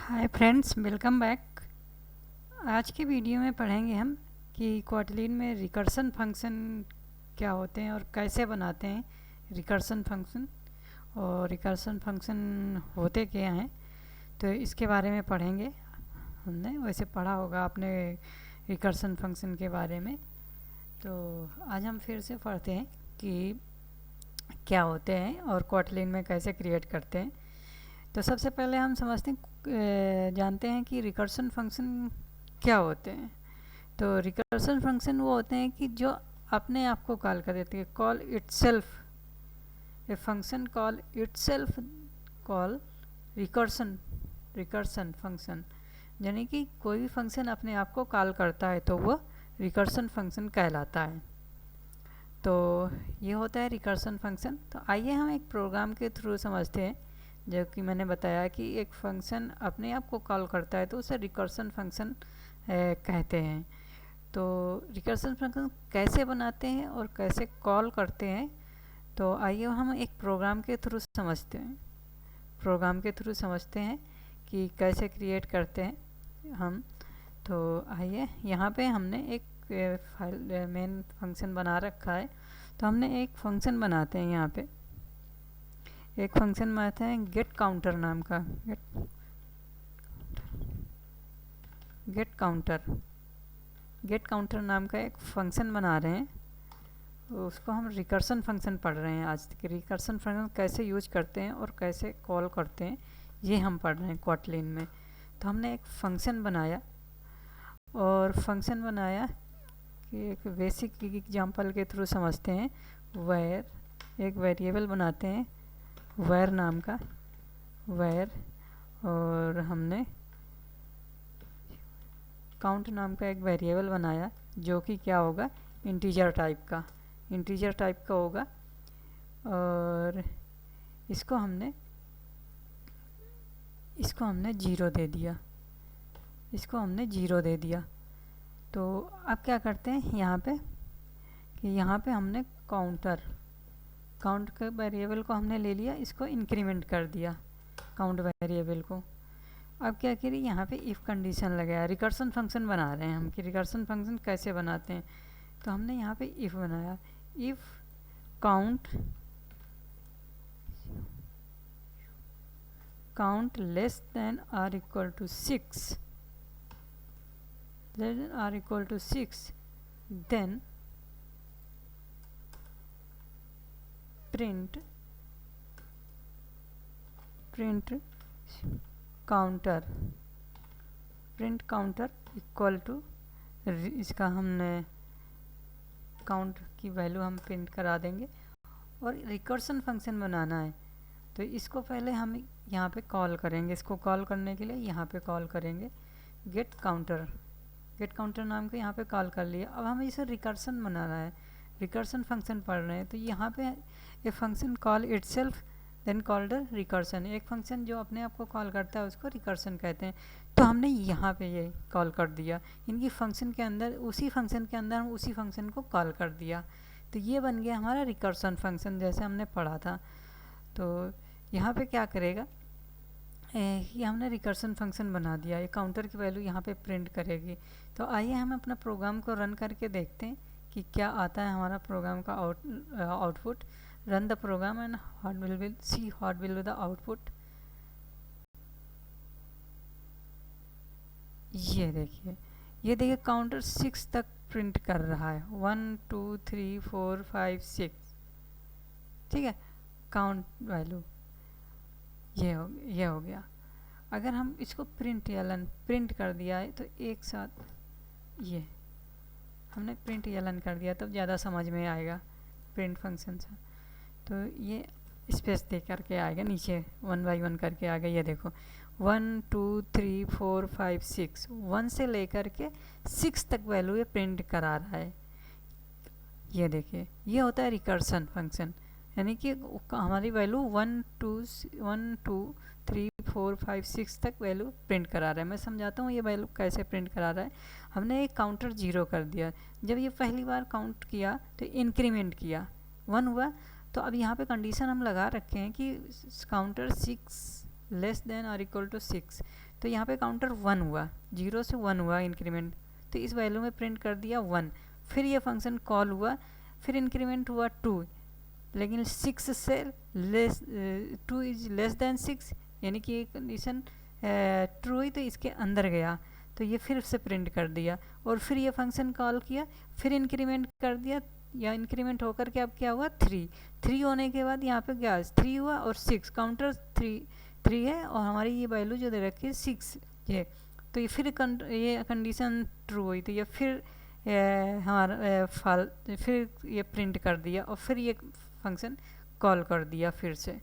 Hi friends, welcome back. आज के video में पढ़ेंगे हम कि क्वाटलीन में रिकर्सन फंक्शन क्या होते हैं और कैसे बनाते हैं रिकर्सन फंक्शन, और रिकर्सन फंक्शन होते क्या हैं, तो इसके बारे में पढ़ेंगे। हमने वैसे पढ़ा होगा आपने रिकर्सन फंक्शन के बारे में। तो आज हम फिर से पढ़ते हैं कि क्या होते हैं और क्वाटलीन में कैसे क्रिएट करते हैं। तो सबसे पहले हम समझते हैं, जानते हैं कि रिकर्सन फंक्शन क्या होते हैं। तो रिकर्सन फंक्शन वो होते हैं कि जो अपने आप को कॉल कर देते हैं, कॉल इटसेल्फ। ए function call itself call recursion recursion function, यानी कि कोई भी फंक्शन अपने आप को कॉल करता है तो वो रिकर्सन फंक्शन कहलाता है। तो ये होता है रिकर्सन फंक्शन। तो आइए हम एक प्रोग्राम के थ्रू समझते हैं। जो कि मैंने बताया कि एक फंक्शन अपने आप को कॉल करता है तो उसे रिकर्सन फंक्शन कहते हैं। तो रिकर्सन फंक्शन कैसे बनाते हैं और कैसे कॉल करते हैं, तो आइए हम एक प्रोग्राम के थ्रू समझते हैं। प्रोग्राम के थ्रू समझते हैं कि कैसे क्रिएट करते हैं हम। तो आइए, यहाँ पे हमने एक फाइल मेन फंक्शन बना रखा है। तो हमने एक फंक्शन बनाते हैं, यहाँ पे एक फंक्शन बनाते हैं गेट काउंटर नाम का। गेट काउंटर नाम का एक फंक्शन बना रहे हैं। उसको हम रिकर्सन फंक्शन पढ़ रहे हैं आज तक। रिकर्सन फंक्शन कैसे यूज करते हैं और कैसे कॉल करते हैं, ये हम पढ़ रहे हैं क्वाटलीन में। तो हमने एक फंक्शन बनाया, और फंक्शन बनाया कि एक बेसिक एग्जांपल के थ्रू समझते हैं। वेयर एक वेरिएबल बनाते हैं, वेयर नाम का वेयर, और हमने काउंट नाम का एक वेरिएबल बनाया जो कि क्या होगा, इंटीजर टाइप का होगा। और इसको हमने जीरो दे दिया। तो अब क्या करते हैं यहाँ पे कि यहाँ पे हमने काउंट के वेरिएबल को हमने ले लिया, इसको इंक्रीमेंट कर दिया काउंट वेरिएबल को। अब क्या करिए, यहाँ पे इफ़ कंडीशन लगाया। रिकर्सन फंक्शन बना रहे हैं हम कि रिकर्सन फंक्शन कैसे बनाते हैं। तो हमने यहाँ पे इफ़ बनाया, if count less than or equal to 6, then print counter equal to, इसका हमने काउंट की वैल्यू हम प्रिंट करा देंगे। और रिकर्सन फंक्शन बनाना है तो इसको पहले हम यहाँ पे कॉल करेंगे। इसको कॉल करने के लिए यहाँ पे कॉल करेंगे गेट काउंटर नाम के, यहाँ पे कॉल कर लिया। अब हमें इसे रिकर्सन बनाना है, रिकर्सन फंक्शन पढ़ रहे हैं। तो यहाँ पे a function call itself then called recursion. एक फंक्शन जो अपने आप को कॉल करता है उसको रिकर्सन कहते हैं। तो हमने यहाँ पे ये कॉल कर दिया, इनकी फंक्शन के अंदर, उसी फंक्शन के अंदर हम उसी फंक्शन को कॉल कर दिया। तो ये बन गया हमारा रिकर्सन फंक्शन, जैसे हमने पढ़ा था। तो यहाँ पे क्या करेगा, ये हमने रिकर्सन फंक्शन बना दिया। ये काउंटर की वैल्यू यहाँ पे प्रिंट करेगी। तो आइए हम अपना प्रोग्राम को रन करके देखते हैं कि क्या आता है हमारा प्रोग्राम का output. Run the program and what will be the output. ये देखिए काउंटर 6 तक प्रिंट कर रहा है, 1 2 3 4 5 6। ठीक है, काउंट वैल्यू ये हो गया। अगर हम इसको प्रिंट कर दिया है तो एक साथ ये हमने प्रिंट एलन कर दिया, तब ज़्यादा समझ में आएगा प्रिंट फंक्शन से। तो ये स्पेस दे करके आएगा, नीचे 1 बाई 1 करके आ गया। ये देखो 1 2 3 4 5 6, 1 से लेकर के 6 तक वैल्यू ये प्रिंट करा रहा है। ये देखिए, ये होता है रिकर्सन फंक्शन, यानी कि हमारी वैल्यू 1 2 3 4 5 6 तक वैल्यू प्रिंट करा रहा है। मैं समझाता हूँ ये वैल्यू कैसे प्रिंट करा रहा है। हमने एक काउंटर 0 कर दिया, जब ये पहली बार काउंट किया तो इंक्रीमेंट किया, 1 हुआ। तो अब यहाँ पे कंडीशन हम लगा रखे हैं कि काउंटर 6 लेस देन और इक्वल टू 6। तो यहाँ पे काउंटर 1 हुआ, 0 से 1 हुआ इंक्रीमेंट, तो इस वैल्यू में प्रिंट कर दिया 1। फिर ये फंक्शन कॉल हुआ, फिर इंक्रीमेंट हुआ 2, लेकिन 6 से लेस, 2 इज लेस देन 6, यानी कि ये कंडीशन ट्रू हुई तो इसके अंदर गया, तो ये फिर से प्रिंट कर दिया। और फिर ये फंक्शन कॉल किया, फिर इंक्रीमेंट कर दिया, या इंक्रीमेंट होकर के अब क्या हुआ 3 होने के बाद यहाँ पे क्या 3 हुआ और 6, काउंटर 3 है और हमारी ये वैल्यू जो दे रखी है 6 ये, तो ये फिर ये कंडीशन ट्रू हुई, तो ये फिर हमारा फिर ये प्रिंट कर दिया और फिर ये फंक्शन कॉल कर दिया फिर से।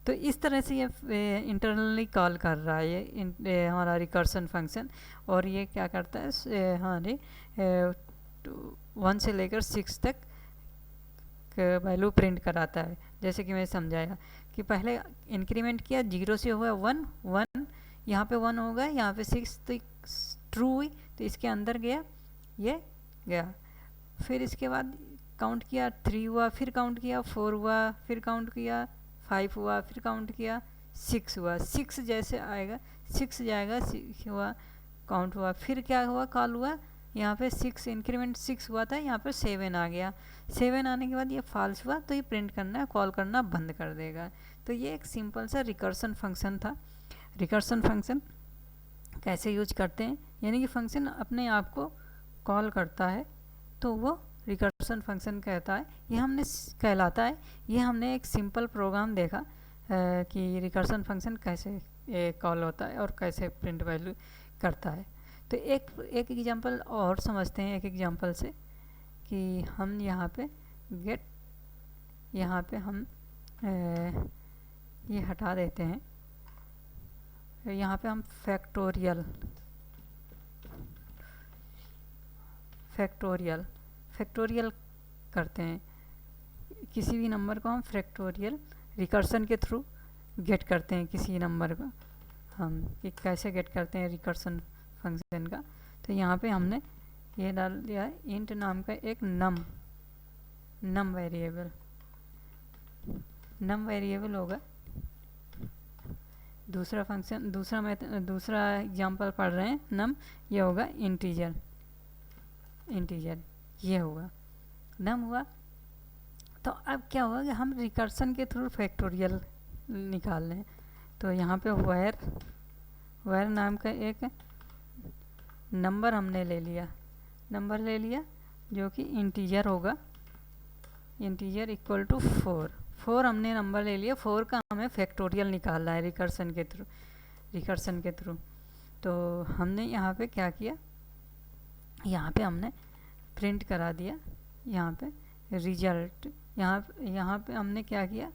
तो इस तरह से ये इंटरनली कॉल कर रहा है ये हमारा रिकर्सन फंक्शन, और ये क्या करता है हमारे 1 से लेकर 6 तक वैल्यू प्रिंट कराता है। जैसे कि मैं समझाया कि पहले इंक्रीमेंट किया, 0 से हुआ 1, यहाँ पे 1 होगा, यहाँ पे 6, तो ट्रू हुई, तो इसके अंदर गया, ये गया। फिर इसके बाद काउंट किया, 3 हुआ, फिर काउंट किया 4 हुआ, फिर काउंट किया 5 हुआ, फिर काउंट किया 6 हुआ, 6 जैसे आएगा 6 जाएगा, 6 हुआ, काउंट हुआ, फिर क्या हुआ कॉल हुआ, यहाँ पे 6 इंक्रीमेंट 6 हुआ था, यहाँ पे 7 आ गया, 7 आने के बाद ये फॉल्स हुआ, तो ये प्रिंट करना कॉल करना बंद कर देगा। तो ये एक सिंपल सा रिकर्सन फंक्शन था। रिकर्सन फंक्शन कैसे यूज करते हैं, यानी कि फंक्शन अपने आप को कॉल करता है तो वो रिकर्सन फंक्शन कहता है, ये हमने कहलाता है। ये हमने एक सिंपल प्रोग्राम देखा कि रिकर्सन फंक्शन कैसे कॉल होता है और कैसे प्रिंट वैल्यू करता है। तो एक एग्जांपल और समझते हैं, एक एग्जांपल से, कि हम यहाँ पे गेट, यहाँ पे हम ये हटा देते हैं, यहाँ पे हम फैक्टोरियल करते हैं। किसी भी नंबर को हम फैक्टोरियल रिकर्सन के थ्रू गेट करते हैं, किसी नंबर को हम कि कैसे गेट करते हैं रिकर्सन फंक्शन का। तो यहाँ पे हमने ये डाल दिया है इंट नाम का एक नम वेरिएबल होगा। दूसरा फंक्शन, दूसरा एग्जांपल पढ़ रहे हैं नम, ये होगा इंटीजर, ये होगा नम हुआ। तो अब क्या होगा कि हम रिकर्सन के थ्रू फैक्टोरियल निकाल लें। तो यहाँ पे वायर नाम का एक नंबर हमने ले लिया जो कि इंटीजर होगा, इंटीजर इक्वल टू 4 हमने नंबर ले लिया, 4 का हमें फैक्टोरियल निकालना है रिकर्सन के थ्रू। तो हमने यहाँ पे क्या किया, यहाँ पे हमने प्रिंट करा दिया, यहाँ पे रिजल्ट, यहाँ पे हमने क्या किया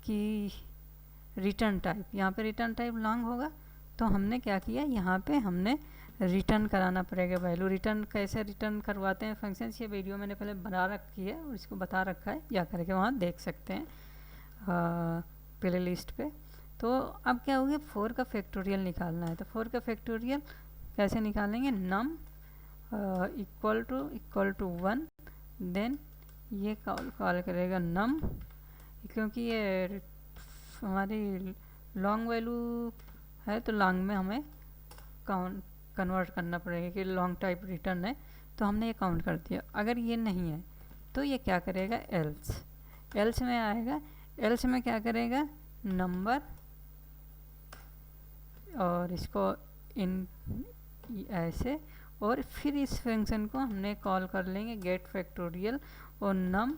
कि रिटर्न टाइप, यहाँ पे रिटर्न टाइप लॉन्ग होगा, तो हमने क्या किया, यहाँ पे हमने रिटर्न कराना पड़ेगा वैल्यू। रिटर्न कैसे रिटर्न करवाते हैं फंक्शन, ये वीडियो मैंने पहले बना रखी है और इसको बता रखा है, जा करके वहाँ देख सकते हैं प्ले लिस्ट पे। तो अब क्या हो गया, 4 का फैक्टोरियल निकालना है। तो 4 का फैक्टोरियल कैसे निकालेंगे, नम इक्वल टू 1, देन ये कॉल करेगा नम, क्योंकि ये हमारी लॉन्ग वैल्यू है तो लॉन्ग में हमें कन्वर्ट करना पड़ेगा कि लॉन्ग टाइप रिटर्न है, तो हमने ये काउंट कर दिया। अगर ये नहीं है तो ये क्या करेगा, एल्स में आएगा, एल्स में क्या करेगा, नंबर, और इसको इन ऐसे, और फिर इस फंक्शन को हमने कॉल कर लेंगे गेट फैक्टोरियल और नम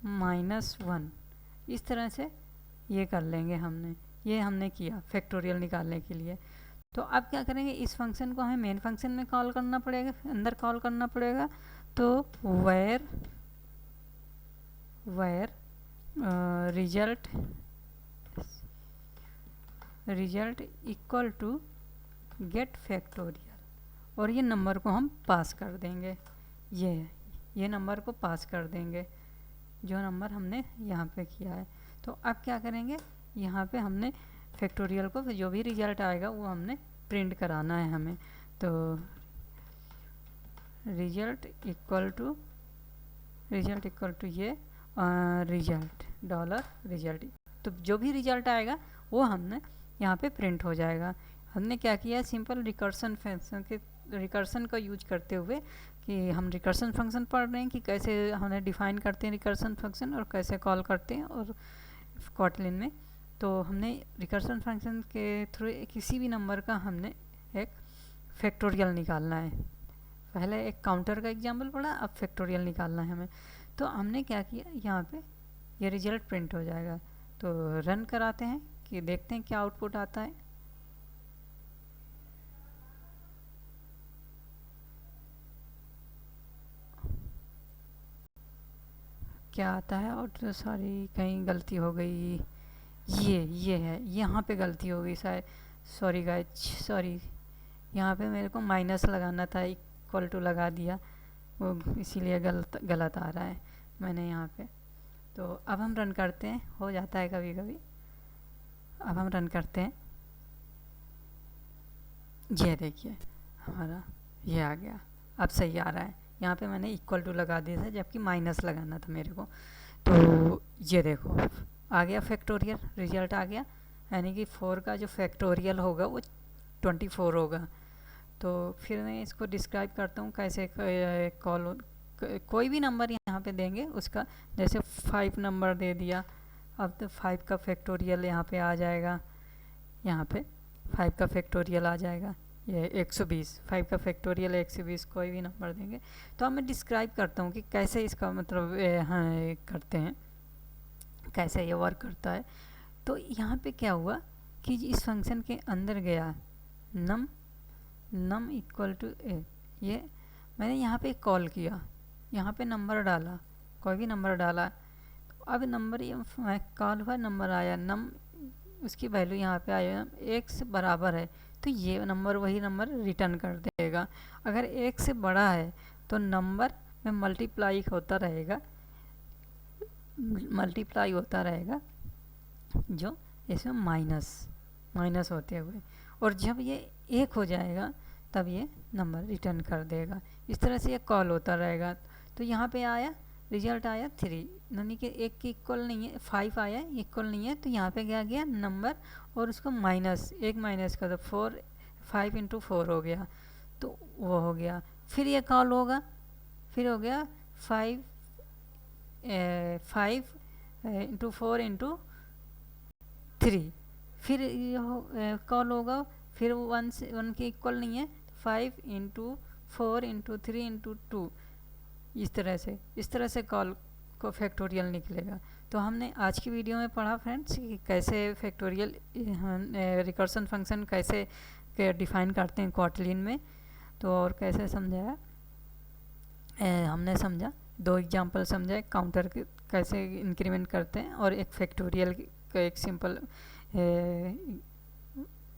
-1, इस तरह से ये कर लेंगे हमने। ये हमने किया फैक्टोरियल निकालने के लिए। तो अब क्या करेंगे, इस फंक्शन को हमें मेन फंक्शन में कॉल करना पड़ेगा, अंदर कॉल करना पड़ेगा। तो wire result equal to get factorial, और ये नंबर को हम पास कर देंगे, ये नंबर को पास कर देंगे जो नंबर हमने यहाँ पे किया है। तो अब क्या करेंगे, यहाँ पे हमने फैक्टोरियल को जो भी रिजल्ट आएगा वो हमने प्रिंट कराना है हमें। तो रिजल्ट इक्वल टू ये रिजल्ट, $रिजल्ट, तो जो भी रिजल्ट आएगा वो हमने यहाँ पे प्रिंट हो जाएगा। हमने क्या किया, सिंपल रिकर्सन फंक्शन के रिकर्सन का यूज करते हुए कि हम रिकर्सन फंक्शन पढ़ रहे हैं कि कैसे हमने डिफाइन करते हैं रिकर्सन फंक्शन और कैसे कॉल करते हैं और कॉटलिन में। तो हमने रिकर्सन फंक्शन के थ्रू किसी भी नंबर का हमने एक फैक्टोरियल निकालना है। पहले एक काउंटर का एग्जाम्पल पढ़ा, अब फैक्टोरियल निकालना है हमें। तो हमने क्या किया, यहाँ पे ये रिजल्ट प्रिंट हो जाएगा। तो रन कराते हैं कि देखते हैं क्या आउटपुट आता है। क्या आता है, और सॉरी कहीं गलती हो गई, ये है, यहाँ पे गलती हो गई शायद, सॉरी गाइज सॉरी, यहाँ पे मेरे को माइनस लगाना था, इक्वल टू लगा दिया, वो इसीलिए गलत आ रहा है मैंने यहाँ पे। तो अब हम रन करते हैं, हो जाता है कभी कभी। अब हम रन करते हैं, ये देखिए हमारा ये आ गया, अब सही आ रहा है। यहाँ पे मैंने इक्वल टू लगा दिया था जबकि माइनस लगाना था मेरे को। तो ये देखो आ गया फैक्टोरियल, रिजल्ट आ गया, यानी कि 4 का जो फैक्टोरियल होगा वो 24 होगा। तो फिर मैं इसको डिस्क्राइब करता हूँ कैसे कॉल, कोई भी नंबर यहाँ पे देंगे उसका, जैसे 5 नंबर दे दिया, अब तो 5 का फैक्टोरियल यहाँ पे आ जाएगा, यहाँ पे 5 का फैक्टोरियल आ जाएगा, ये 120, 5 का फैक्टोरियल 120, कोई भी नंबर देंगे। तो अब मैं डिस्क्राइब करता हूँ कि कैसे इसका मतलब हाँ करते हैं, कैसे ये वर्क करता है। तो यहाँ पे क्या हुआ कि इस फंक्शन के अंदर गया नम इक्वल टू ए, ये मैंने यहाँ पे कॉल किया, यहाँ पे नंबर डाला, कोई भी नंबर डाला, तो अब नंबर ये कॉल हुआ, नंबर आया, नम उसकी वैल्यू यहाँ पे आया 1 से बराबर है, तो ये नंबर वही नंबर रिटर्न कर देगा। अगर 1 से बड़ा है तो नंबर में मल्टीप्लाई होता रहेगा जो इसमें माइनस होते हुए, और जब ये 1 हो जाएगा तब ये नंबर रिटर्न कर देगा। इस तरह से ये कॉल होता रहेगा। तो यहाँ पे आया रिजल्ट आया 3, यानी कि 1 के इक्वल नहीं है, 5 आया इक्वल नहीं है, तो यहाँ पे क्या गया नंबर और उसको एक माइनस का, तो 5 इंटू 4 हो गया, तो वो हो गया। फिर ये कॉल होगा, फिर हो गया 5 इंटू 4 इंटू 3, फिर कॉल होगा, फिर 1 के इक्वल नहीं है, 5 इंटू 4 इंटू 3 इंटू 2, इस तरह से कॉल को फैक्टोरियल निकलेगा। तो हमने आज की वीडियो में पढ़ा फ्रेंड्स कि कैसे फैक्टोरियल रिकर्सन फंक्शन कैसे डिफाइन करते हैं क्वाटलिन में, तो और कैसे समझाया, हमने समझा 2 एग्जांपल समझा, काउंटर के कैसे इंक्रीमेंट करते हैं और एक फैक्टोरियल का एक सिंपल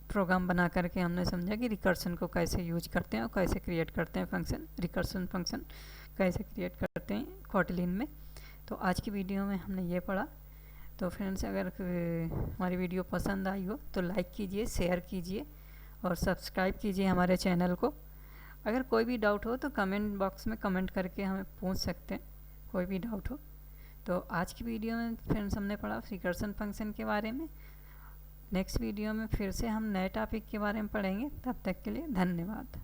प्रोग्राम बना करके हमने समझा कि रिकर्सन को कैसे यूज करते हैं और कैसे क्रिएट करते हैं फंक्शन, रिकर्सन फंक्शन कैसे क्रिएट करते हैं क्वाटलिन में। तो आज की वीडियो में हमने ये पढ़ा। तो फ्रेंड्स अगर हमारी वीडियो पसंद आई हो तो लाइक कीजिए, शेयर कीजिए और सब्सक्राइब कीजिए हमारे चैनल को। अगर कोई भी डाउट हो तो कमेंट बॉक्स में कमेंट करके हमें पूछ सकते हैं, कोई भी डाउट हो। तो आज की वीडियो में फ्रेंड्स हमने पढ़ा रिकर्सन फंक्शन के बारे में। नेक्स्ट वीडियो में फिर से हम नए टॉपिक के बारे में पढ़ेंगे, तब तक के लिए धन्यवाद।